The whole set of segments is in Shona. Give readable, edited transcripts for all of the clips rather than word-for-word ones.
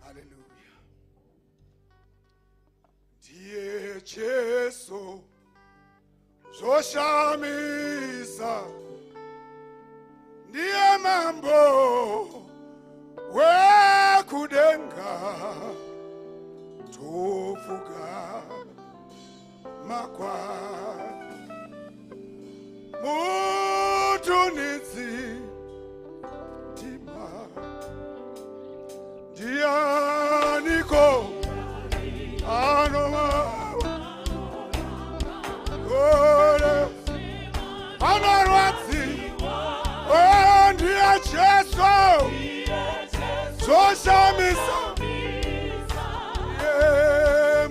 Hallelujah. Ndiye Jesu zoshamisa, ndiye mambo wekudenga tofuka makwa mutunitsi tima ndianiko anoma ore anarwatsi ndiye Jesu zoshamisa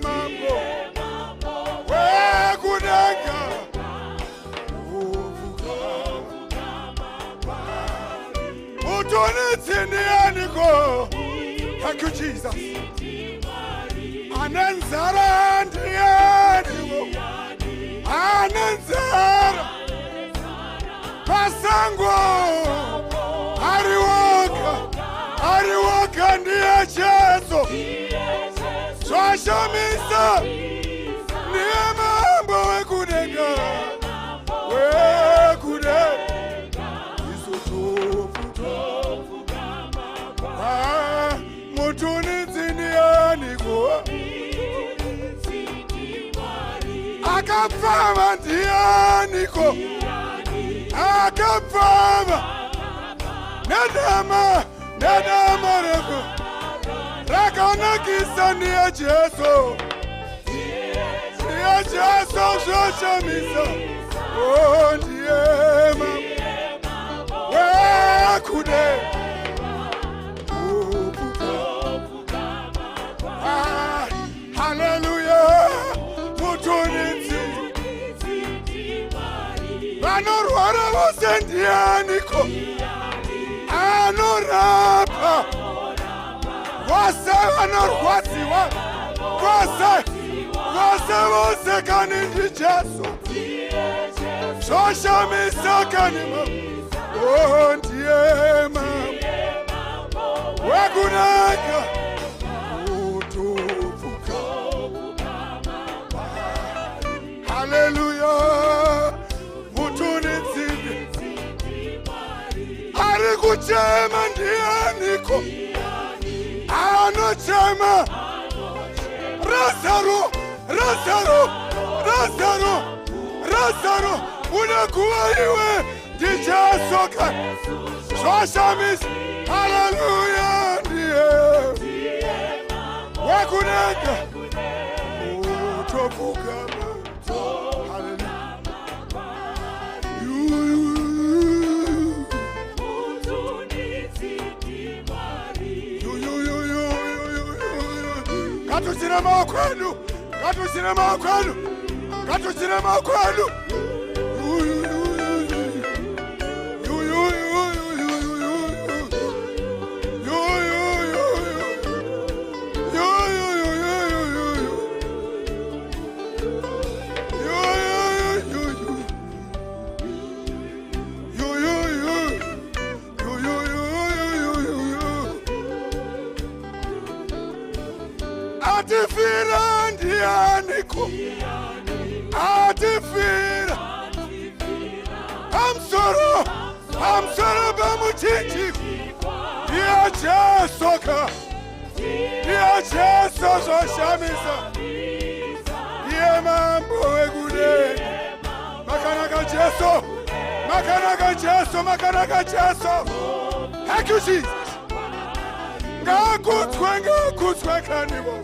mambo wekudenga mutunitsi ndianiko. Thank you, Jesus. Anenzara ndianiko. Anenzara pasango ariwoka ndiye Jesu zoshamisa ndiye mambo wekudenga isotofuka mutunitsi ndianiko. Akapfava ndianiko. Akapfava nedama rako rakanakisa ndiye Jesu. Ndiye Jesu zoshamisa. Ndiye mambo wekudenga. Hallelujah. Mutunitsi vanorwara vose ndianiko. Anorapa vose vanorwadziwa vose kani ndi Jesu zoshamisa kanima. Ndiye mambo wekudenga utufuka. Hallelujah. Mutunitsi ari kuchema ndianiko. Anochema Lazaro unakuwa iwe ndi Jesu zoshamisa. Hallelujah. Ndiye wekudenga utufuka. Katuchire makwenu. Atifira ndianiko. Atifira. I'm sorry bamuchichi. Ndiye Jesu ndiye Jesu zoshamisa. Ndiye mambo wekudenga. Makanaka Jesu. Thank you, Jesus. Ngakutswe kanibo.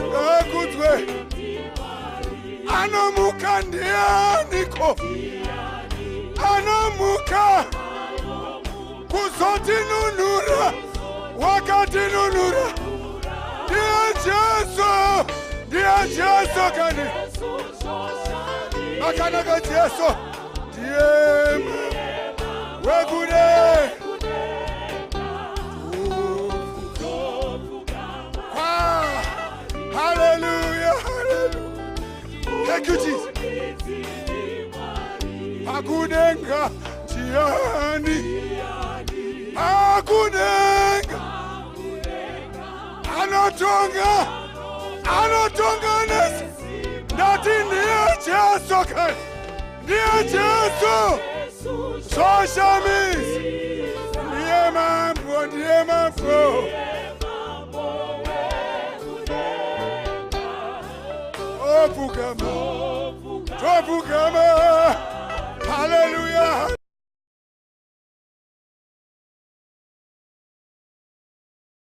Ngakutswe. Anomuka ndianiko. Anomuka kuzotinunura wakatinunura. Ndiye Jesu kani. Makanaka Jesu. Ndiye wekudenga. Hallelujah. Thank you, Jesus. Akudenga ndiani. Akudenga Anotonga nasi. Nati niye Jesu kai. Niye Jesu. Soshamis. Niye mambo. Topukama. Hallelujah.